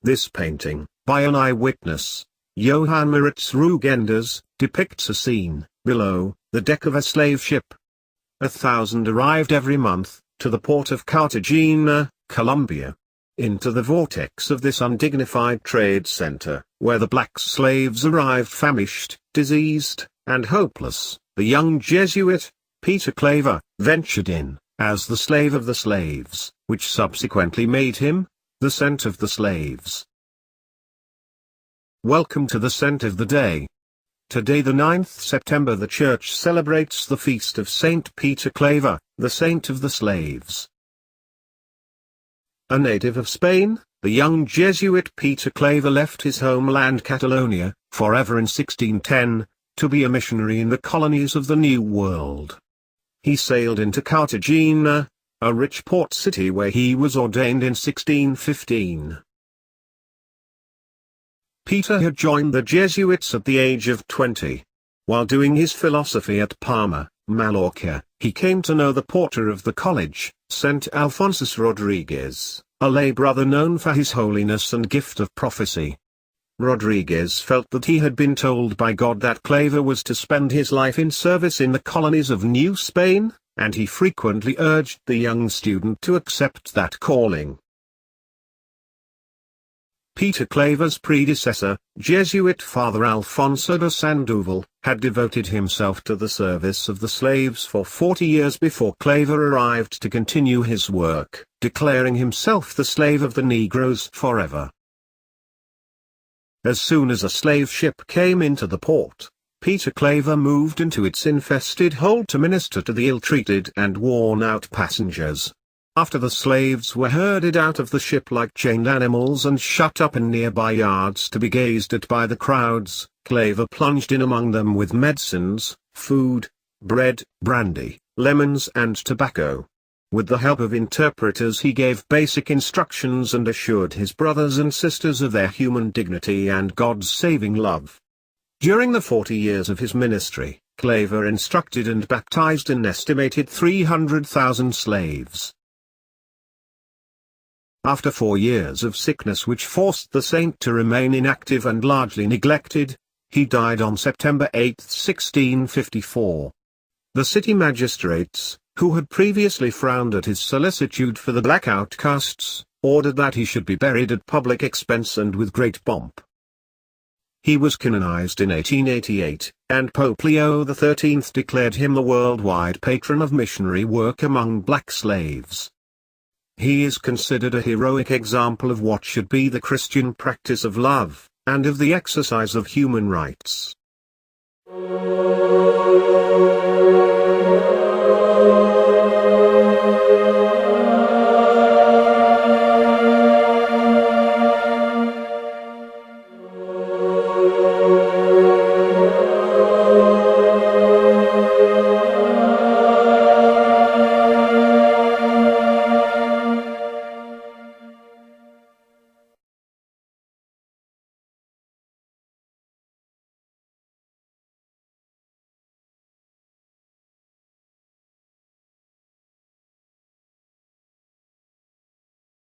This painting, by an eyewitness, Johann Moritz Rugenders, depicts a scene, below, the deck of a slave ship. 1,000 arrived every month, to the port of Cartagena, Colombia. Into the vortex of this undignified trade center, where the black slaves arrived famished, diseased, and hopeless, the young Jesuit, Peter Claver, ventured in, as the slave of the slaves, which subsequently made him the saint of the slaves. Welcome to the saint of the day. Today, the 9th September, the Church celebrates the feast of St. Peter Claver, the saint of the slaves. A native of Spain, the young Jesuit Peter Claver left his homeland Catalonia, forever in 1610, to be a missionary in the colonies of the New World. He sailed into Cartagena, a rich port city where he was ordained in 1615. Peter had joined the Jesuits at the age of 20. While doing his philosophy at Palma, Mallorca, he came to know the porter of the college, St. Alphonsus Rodriguez, a lay brother known for his holiness and gift of prophecy. Rodriguez felt that he had been told by God that Claver was to spend his life in service in the colonies of New Spain, and he frequently urged the young student to accept that calling. Peter Claver's predecessor, Jesuit Father Alfonso de Sandoval, had devoted himself to the service of the slaves for 40 years before Claver arrived to continue his work, declaring himself the slave of the Negroes forever. As soon as a slave ship came into the port, Peter Claver moved into its infested hold to minister to the ill-treated and worn-out passengers. After the slaves were herded out of the ship like chained animals and shut up in nearby yards to be gazed at by the crowds, Claver plunged in among them with medicines, food, bread, brandy, lemons and tobacco. With the help of interpreters he gave basic instructions and assured his brothers and sisters of their human dignity and God's saving love. During the 40 years of his ministry, Claver instructed and baptized an estimated 300,000 slaves. After 4 years of sickness which forced the saint to remain inactive and largely neglected, he died on September 8, 1654. The city magistrates, who had previously frowned at his solicitude for the black outcasts, ordered that he should be buried at public expense and with great pomp. He was canonized in 1888, and Pope Leo XIII declared him the worldwide patron of missionary work among black slaves. He is considered a heroic example of what should be the Christian practice of love, and of the exercise of human rights.